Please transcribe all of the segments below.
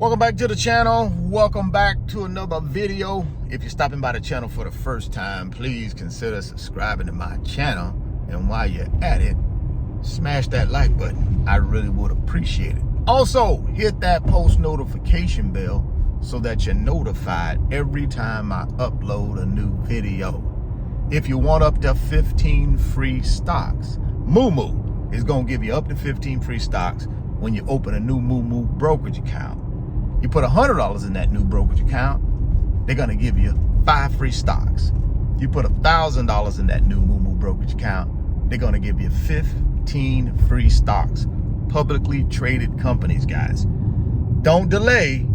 Welcome back to the channel. Welcome back to another video. If you're stopping by the channel for the first time, please consider subscribing to my channel. And while you're at it, smash that like button. I really would appreciate it. Also, hit that post notification bell so that you're notified every time I upload a new video. If you want up to 15 free stocks, Moo is going to give you up to 15 free stocks when you open a new Moo brokerage account. You put $100 in that new brokerage account, they're going to give you 5 free stocks. You put $1,000 in that new Moo brokerage account, they're going to give you 15 free stocks. Publicly traded companies, guys. Don't delay.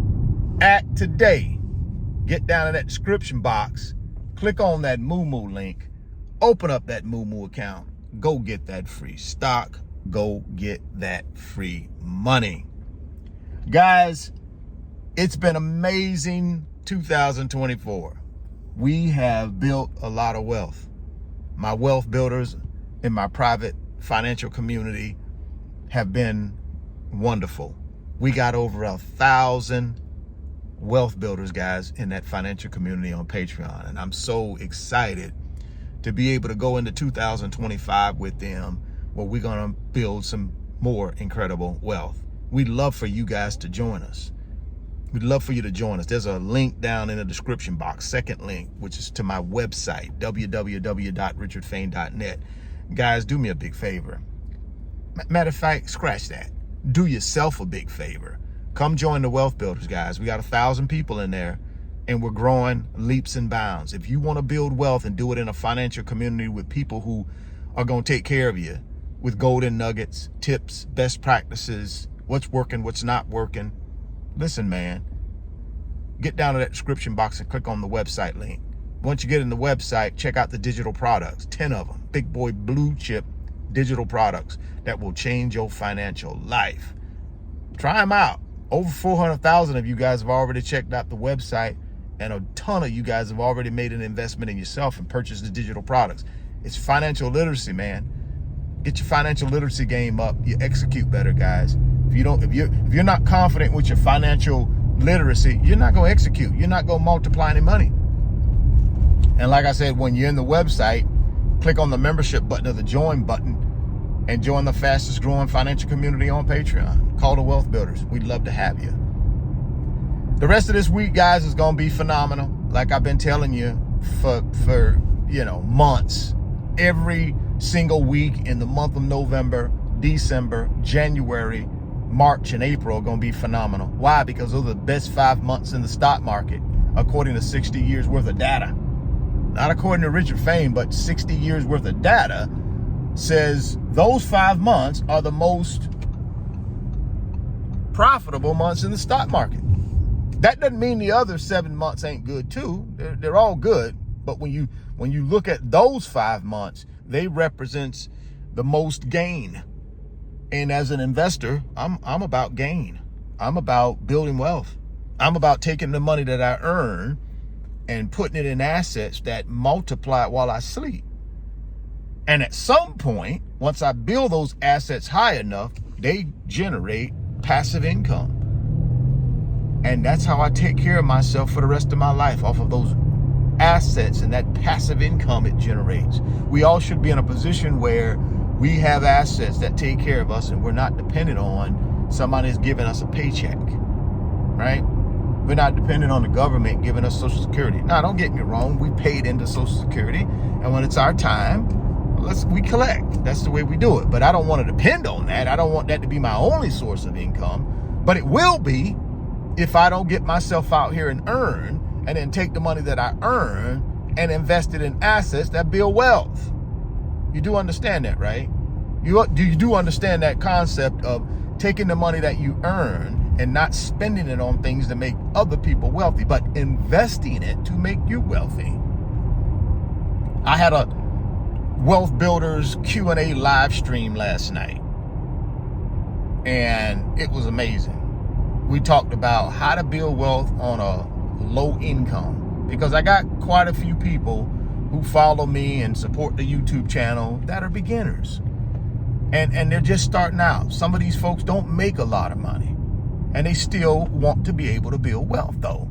Act today. Get down in that description box. Click on that Moo link. Open up that Moo account. Go get that free stock. Go get that free money. Guys, it's been amazing 2024. We have built a lot of wealth. My wealth builders in my private financial community have been wonderful. We got over 1,000 wealth builders, guys, in that financial community on Patreon. And I'm so excited to be able to go into 2025 with them, where we're going to build some more incredible wealth. We'd love for you guys to join us. We'd love for you to join us. There's a link down in the description box, second link, which is to my website, www.richardfain.net. Guys, do me a big favor. Matter of fact, scratch that. Do yourself a big favor. Come join the Wealth Builders, guys. We got 1,000 people in there, and we're growing leaps and bounds. If you want to build wealth and do it in a financial community with people who are going to take care of you with golden nuggets, tips, best practices, what's working, what's not working, listen, man, get down to that description box and click on the website link. Once you get in the website, check out the digital products, 10 of them, big boy blue chip digital products that will change your financial life. Try them out. Over 400,000 of you guys have already checked out the website, and a ton of you guys have already made an investment in yourself and purchased the digital products. It's financial literacy, man. Get your financial literacy game up. You execute better, guys. If you're not confident with your financial literacy, you're not going to execute. You're not going to multiply any money. And like I said, when you're in the website, click on the membership button or the join button and join the fastest growing financial community on Patreon. Call the Wealth Builders. We'd love to have you. The rest of this week, guys, is going to be phenomenal. Like I've been telling you for months. Every single week in the month of November, December, January, March, and April are going to be phenomenal. Why? Because those are the best 5 months in the stock market, according to 60 years worth of data. Not according to Richard Fain, but 60 years worth of data says those 5 months are the most profitable months in the stock market. That doesn't mean the other 7 months ain't good too. They're all good. But when you look at those 5 months, they represent the most gain. And as an investor, I'm about gain. I'm about building wealth. I'm about taking the money that I earn and putting it in assets that multiply while I sleep. And at some point, once I build those assets high enough, they generate passive income. And that's how I take care of myself for the rest of my life, off of those assets and that passive income it generates. We all should be in a position where we have assets that take care of us and we're not dependent on somebody's giving us a paycheck, right? We're not dependent on the government giving us Social Security. Now, don't get me wrong. We paid into Social Security, and when it's our time, we collect. That's the way we do it. But I don't want to depend on that. I don't want that to be my only source of income. But it will be if I don't get myself out here and earn, and then take the money that I earn and invest it in assets that build wealth. You do understand that, right? You do understand that concept of taking the money that you earn and not spending it on things to make other people wealthy, but investing it to make you wealthy. I had a Wealth Builders Q&A live stream last night, and it was amazing. We talked about how to build wealth on a low income, because I got quite a few people who follow me and support the YouTube channel that are beginners, and they're just starting out. Some of these folks don't make a lot of money, and they still want to be able to build wealth though.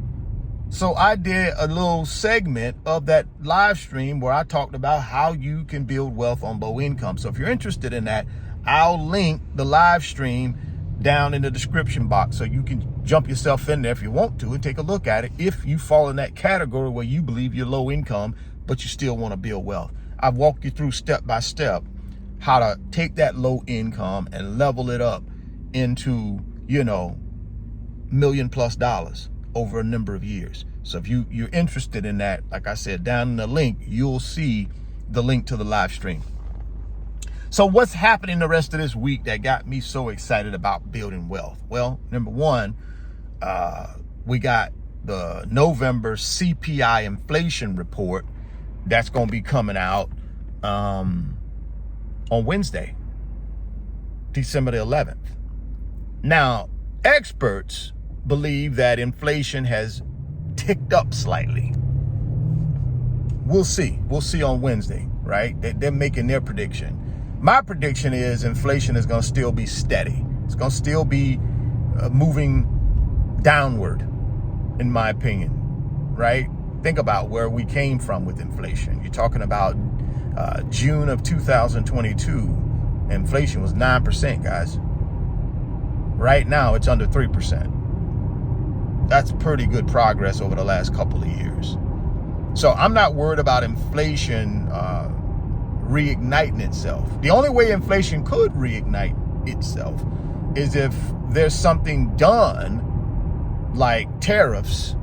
So I did a little segment of that live stream where I talked about how you can build wealth on low income. So if you're interested in that, I'll link the live stream down in the description box so you can jump yourself in there if you want to and take a look at it if you fall in that category where you believe you're low income but you still want to build wealth. I've walked you through step by step how to take that low income and level it up into, $1 million+ over a number of years. So if you're interested in that, like I said, down in the link, you'll see the link to the live stream. So what's happening the rest of this week that got me so excited about building wealth? Well, number one, we got the November CPI inflation report that's going to be coming out on Wednesday, December the 11th. Now, experts believe that inflation has ticked up slightly. We'll see. We'll see on Wednesday, right? They're making their prediction. My prediction is inflation is going to still be steady. It's going to still be moving downward, in my opinion, right? Think about where we came from with inflation. You're talking about June of 2022, inflation was 9%, guys. Right now, it's under 3%. That's pretty good progress over the last couple of years. So I'm not worried about inflation reigniting itself. The only way inflation could reignite itself is if there's something done like tariffs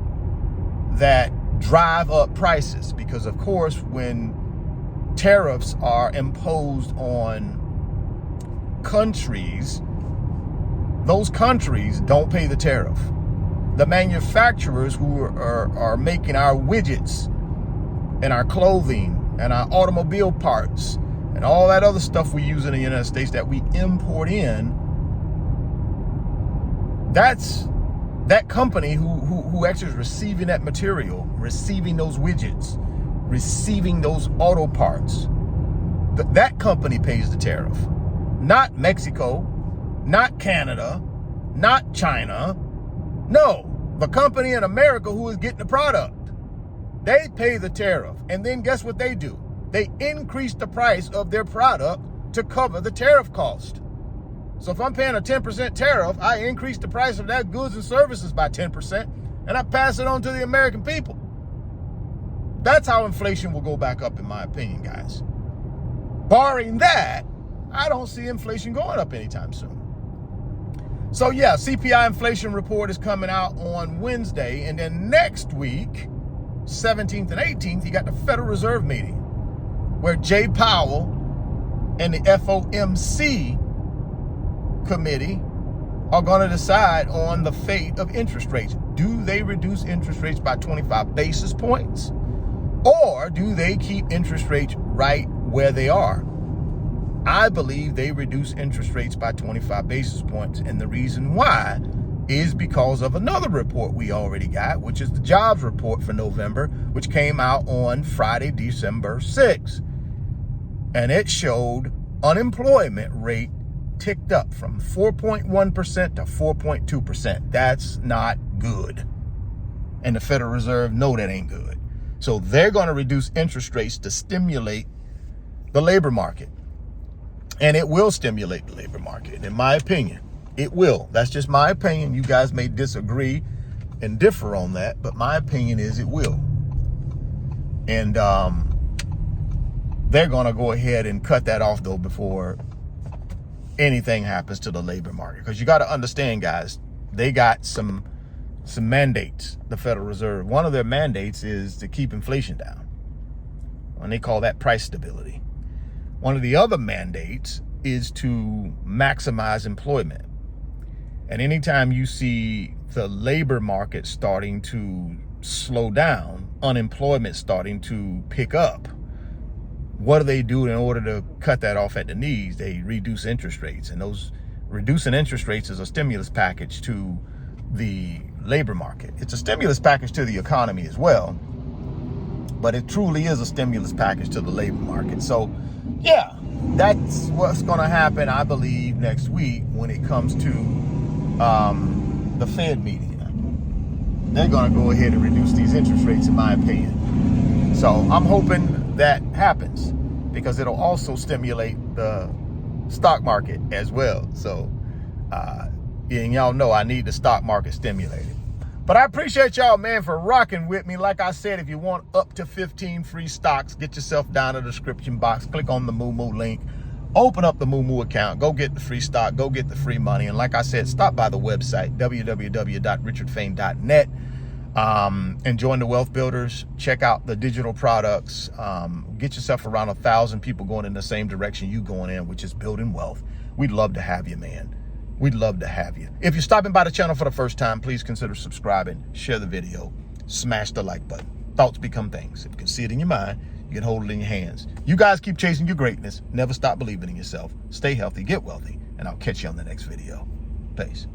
that drive up prices. Because of course, when tariffs are imposed on countries, those countries don't pay the tariff. The manufacturers who are making our widgets and our clothing and our automobile parts and all that other stuff we use in the United States that we import in, that's that company who actually is receiving that material, receiving those widgets, receiving those auto parts. That company pays the tariff. Not Mexico, not Canada, not China. No, the company in America who is getting the product. They pay the tariff. And then guess what they do? They increase the price of their product to cover the tariff cost. So if I'm paying a 10% tariff, I increase the price of that goods and services by 10%, and I pass it on to the American people. That's how inflation will go back up, in my opinion, guys. Barring that, I don't see inflation going up anytime soon. So yeah, CPI inflation report is coming out on Wednesday. And then next week, 17th and 18th, you got the Federal Reserve meeting where Jay Powell and the FOMC committee are going to decide on the fate of interest rates. Do they reduce interest rates by 25 basis points? Or do they keep interest rates right where they are? I believe they reduce interest rates by 25 basis points. And the reason why is because of another report we already got, which is the jobs report for November, which came out on Friday, December 6th. And it showed unemployment rate ticked up from 4.1% to 4.2%. That's not good. And the Federal Reserve know that ain't good. So they're going to reduce interest rates to stimulate the labor market. And it will stimulate the labor market, in my opinion. It will. That's just my opinion. You guys may disagree and differ on that, but my opinion is it will. And they're going to go ahead and cut that off, though, before anything happens to the labor market. Because you got to understand, guys, they got some mandates, the Federal Reserve. One of their mandates is to keep inflation down. And they call that price stability. One of the other mandates is to maximize employment. And anytime you see the labor market starting to slow down, unemployment starting to pick up, what do they do in order to cut that off at the knees? They reduce interest rates. And those reducing interest rates is a stimulus package to the labor market. It's a stimulus package to the economy as well, but it truly is a stimulus package to the labor market. So yeah, that's what's going to happen, I believe, next week when it comes to the Fed meeting. They're going to go ahead and reduce these interest rates, in my opinion. So I'm hoping that happens because it'll also stimulate the stock market as well. So, and y'all know I need the stock market stimulated. But I appreciate y'all, man, for rocking with me. Like I said, if you want up to 15 free stocks, get yourself down in the description box. Click on the Moo link. Open up the Moo account. Go get the free stock. Go get the free money. And like I said, stop by the website, www.richardfain.net. And join the Wealth Builders. Check out the digital products. Get yourself around 1,000 people going in the same direction you going in, which is building wealth. We'd love to have you, man. We'd love to have you. If you're stopping by the channel for the first time, please consider subscribing, share the video, smash the like button. Thoughts become things. If you can see it in your mind, you can hold it in your hands. You guys keep chasing your greatness. Never stop believing in yourself. Stay healthy, get wealthy, and I'll catch you on the next video. Peace.